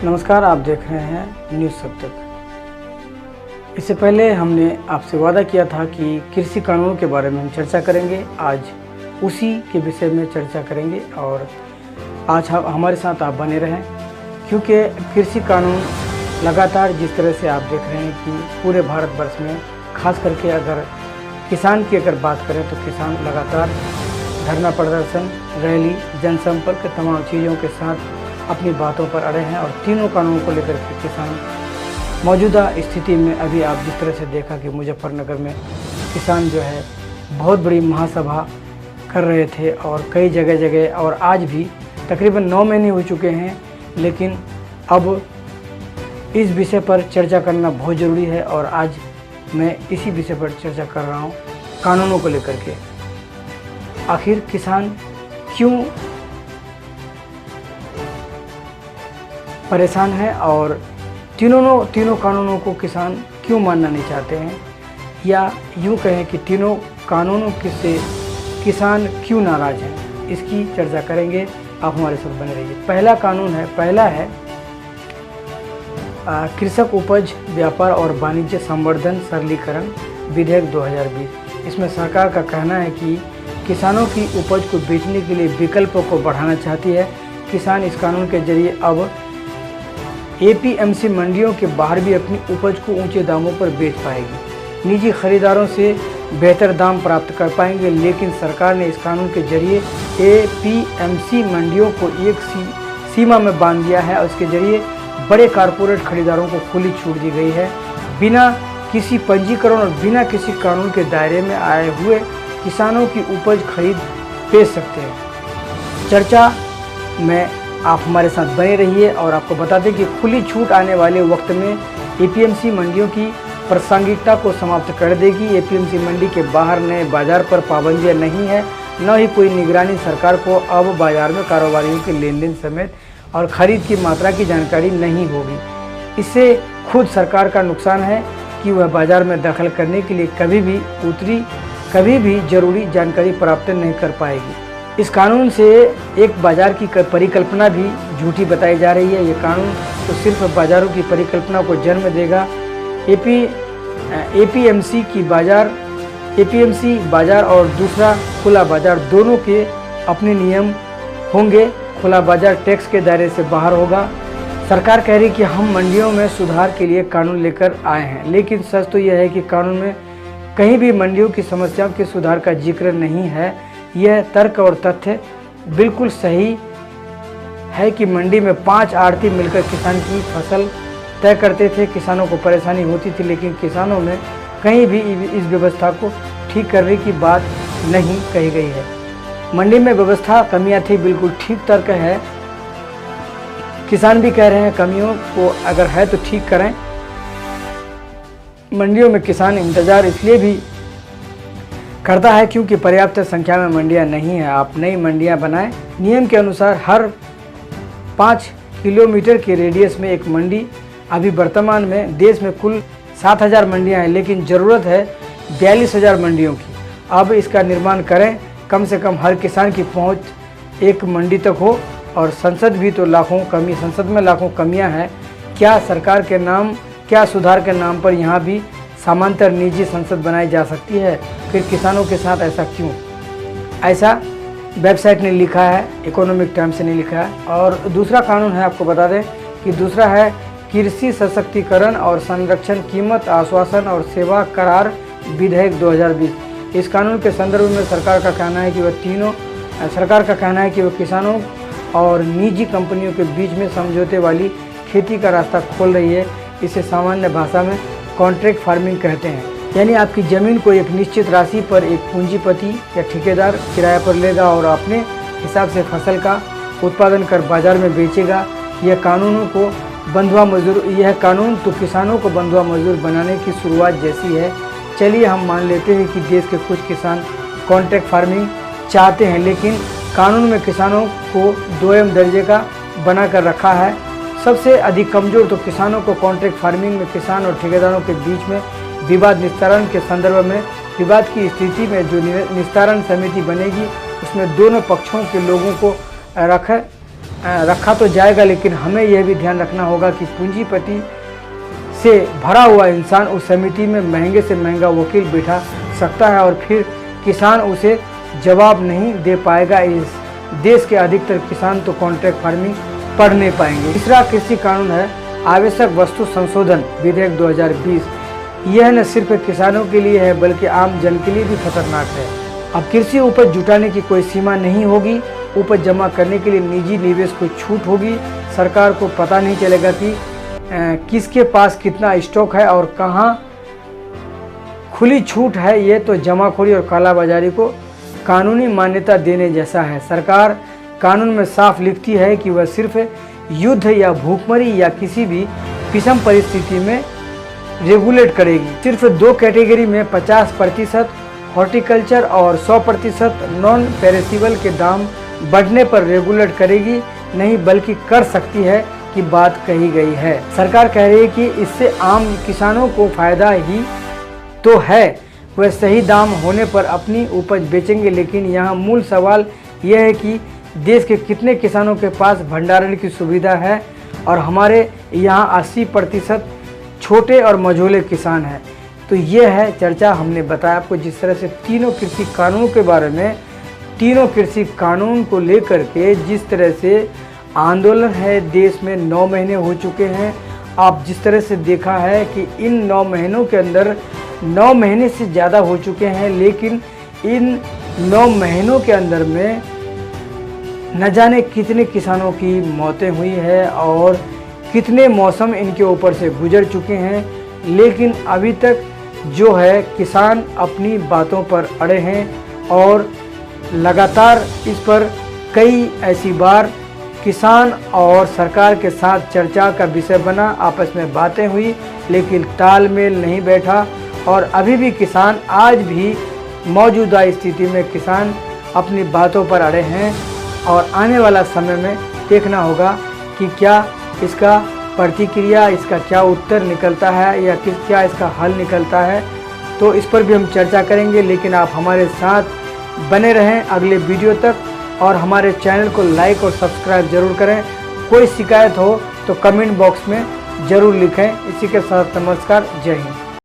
नमस्कार, आप देख रहे हैं न्यूज़ सब तक। इससे पहले हमने आपसे वादा किया था कि कृषि कानूनों के बारे में हम चर्चा करेंगे। आज उसी के विषय में चर्चा करेंगे और आज हमारे साथ आप बने रहें, क्योंकि कृषि कानून लगातार जिस तरह से आप देख रहे हैं कि पूरे भारतवर्ष में खास करके अगर किसान की अगर बात करें तो किसान लगातार धरना प्रदर्शन, रैली, जनसंपर्क तमाम चीज़ों के साथ अपनी बातों पर अड़े हैं और तीनों कानूनों को लेकर के किसान मौजूदा स्थिति में अभी आप जिस तरह से देखा कि मुजफ्फरनगर में किसान जो है बहुत बड़ी महासभा कर रहे थे और कई जगह जगह और आज भी तकरीबन 9 महीने हो चुके हैं, लेकिन अब इस विषय पर चर्चा करना बहुत ज़रूरी है और आज मैं इसी विषय पर चर्चा कर रहा हूँ, कानूनों को लेकर के। आखिर किसान क्यों परेशान है और तीनों कानूनों को किसान क्यों मानना नहीं चाहते हैं, या यूँ कहें कि तीनों कानूनों से किसान क्यों नाराज़ हैं, इसकी चर्चा करेंगे। आप हमारे साथ बने रहिए। पहला है कृषक उपज व्यापार और वाणिज्य संवर्धन सरलीकरण विधेयक 2020। इसमें सरकार का कहना है कि किसानों की उपज को बेचने के लिए विकल्पों को बढ़ाना चाहती है। किसान इस कानून के जरिए अब एपीएमसी मंडियों के बाहर भी अपनी उपज को ऊंचे दामों पर बेच पाएगी, निजी खरीदारों से बेहतर दाम प्राप्त कर पाएंगे। लेकिन सरकार ने इस कानून के जरिए एपीएमसी मंडियों को एक सीमा में बांध दिया है और इसके जरिए बड़े कारपोरेट खरीदारों को खुली छूट दी गई है। बिना किसी पंजीकरण और बिना किसी कानून के दायरे में आए हुए किसानों की उपज खरीद बेच सकते हैं। चर्चा में आप हमारे साथ बने रहिए और आपको बता दें कि खुली छूट आने वाले वक्त में एपीएमसी मंडियों की प्रासंगिकता को समाप्त कर देगी। एपीएमसी मंडी के बाहर नए बाजार पर पाबंदियां नहीं है, न ही कोई निगरानी। सरकार को अब बाजार में कारोबारियों के लेन देन समेत और खरीद की मात्रा की जानकारी नहीं होगी। इससे खुद सरकार का नुकसान है कि वह बाजार में दखल करने के लिए कभी भी जरूरी जानकारी प्राप्त नहीं कर पाएगी। इस कानून से एक बाजार की परिकल्पना भी झूठी बताई जा रही है। ये कानून तो सिर्फ बाजारों की परिकल्पना को जन्म देगा। एपीएमसी बाजार और दूसरा खुला बाजार दोनों के अपने नियम होंगे। खुला बाजार टैक्स के दायरे से बाहर होगा। सरकार कह रही कि हम मंडियों में सुधार के लिए कानून लेकर आए हैं, लेकिन सच तो यह है कि कानून में कहीं भी मंडियों की समस्याओं के सुधार का जिक्र नहीं है। यह तर्क और तथ्य बिल्कुल सही है कि मंडी में 5 आड़ती मिलकर किसान की फसल तय करते थे। किसानों को परेशानी होती थी, लेकिन किसानों में कहीं भी इस व्यवस्था को ठीक करने की बात नहीं कही गई है। मंडी में व्यवस्था कमियां थी, बिल्कुल ठीक तर्क है। किसान भी कह रहे हैं कमियों को अगर है तो ठीक करें। मंडियों में किसान इंतजार इसलिए भी करता है क्योंकि पर्याप्त संख्या में मंडियां नहीं है। आप नई मंडियां बनाएं। नियम के अनुसार हर 5 किलोमीटर के रेडियस में एक मंडी। अभी वर्तमान में देश में कुल 7,000 मंडियां हैं, लेकिन ज़रूरत है 42,000 मंडियों की। अब इसका निर्माण करें। कम से कम हर किसान की पहुंच एक मंडी तक हो। और संसद में लाखों कमियां हैं। क्या सुधार के नाम पर यहाँ भी समांतर निजी संसद बनाई जा सकती है? फिर किसानों के साथ ऐसा क्यों? ऐसा वेबसाइट ने लिखा है, इकोनॉमिक टाइम्स ने लिखा है। और दूसरा कानून है, आपको बता दें कि दूसरा है कृषि सशक्तिकरण और संरक्षण कीमत आश्वासन और सेवा करार विधेयक 2020। इस कानून के संदर्भ में सरकार का कहना है कि वह किसानों और निजी कंपनियों के बीच में समझौते वाली खेती का रास्ता खोल रही है। इसे सामान्य भाषा में कॉन्ट्रैक्ट फार्मिंग कहते हैं, यानी आपकी ज़मीन को एक निश्चित राशि पर एक पूंजीपति या ठेकेदार किराए पर लेगा और अपने हिसाब से फसल का उत्पादन कर बाजार में बेचेगा। यह कानून तो किसानों को बंधुआ मजदूर बनाने की शुरुआत जैसी है। चलिए हम मान लेते हैं कि देश के कुछ किसान कॉन्ट्रैक्ट फार्मिंग चाहते हैं, लेकिन कानून में किसानों को दोयम दर्जे का बना कर रखा है। सबसे अधिक कमज़ोर तो किसानों को कॉन्ट्रैक्ट फार्मिंग में किसान और ठेकेदारों के बीच में विवाद निस्तारण के संदर्भ में विवाद की स्थिति में जो निस्तारण समिति बनेगी उसमें दोनों पक्षों के लोगों को रखा तो जाएगा, लेकिन हमें यह भी ध्यान रखना होगा कि पूंजीपति से भरा हुआ इंसान उस समिति में महंगे से महंगा वकील बिठा सकता है और फिर किसान उसे जवाब नहीं दे पाएगा। इस देश के अधिकतर किसान तो कॉन्ट्रैक्ट फार्मिंग पढ़ नहीं पाएंगे। तीसरा कृषि कानून है आवश्यक वस्तु संशोधन विधेयक 2020। यह न सिर्फ किसानों के लिए है बल्कि आम जन के लिए भी खतरनाक है। अब कृषि उपज जुटाने की कोई सीमा नहीं होगी। उपज जमा करने के लिए निजी निवेश को छूट होगी। सरकार को पता नहीं चलेगा कि किसके पास कितना स्टॉक है और कहाँ खुली छूट है। ये तो जमाखोरी और कालाबाजारी को कानूनी मान्यता देने जैसा है। सरकार कानून में साफ लिखती है कि वह सिर्फ युद्ध या भूखमरी या किसी भी विषम परिस्थिति में रेगुलेट करेगी। सिर्फ 2 कैटेगरी में 50% हॉर्टिकल्चर और 100% नॉन पेरिसेबल के दाम बढ़ने पर रेगुलेट करेगी नहीं, बल्कि कर सकती है की बात कही गई है। सरकार कह रही है कि इससे आम किसानों को फायदा ही तो है, वह सही दाम होने पर अपनी उपज बेचेंगे। लेकिन यहाँ मूल सवाल यह है कि देश के कितने किसानों के पास भंडारण की सुविधा है और हमारे यहाँ 80% छोटे और मझोले किसान हैं। तो ये है चर्चा। हमने बताया आपको जिस तरह से तीनों कृषि कानूनों के बारे में, तीनों कृषि कानून को लेकर के जिस तरह से आंदोलन है देश में 9 महीने हो चुके हैं। आप जिस तरह से देखा है कि इन 9 महीनों के अंदर 9 महीने से ज़्यादा हो चुके हैं, लेकिन इन 9 महीनों के अंदर में न जाने कितने किसानों की मौतें हुई है और कितने मौसम इनके ऊपर से गुजर चुके हैं। लेकिन अभी तक जो है किसान अपनी बातों पर अड़े हैं और लगातार इस पर कई ऐसी बार किसान और सरकार के साथ चर्चा का विषय बना, आपस में बातें हुई, लेकिन तालमेल नहीं बैठा और अभी भी किसान, आज भी मौजूदा स्थिति में किसान अपनी बातों पर अड़े हैं। और आने वाला समय में देखना होगा कि क्या इसका प्रतिक्रिया, इसका क्या उत्तर निकलता है या क्या इसका हल निकलता है। तो इस पर भी हम चर्चा करेंगे, लेकिन आप हमारे साथ बने रहें अगले वीडियो तक और हमारे चैनल को लाइक और सब्सक्राइब जरूर करें। कोई शिकायत हो तो कमेंट बॉक्स में ज़रूर लिखें। इसी के साथ नमस्कार, जय हिंद।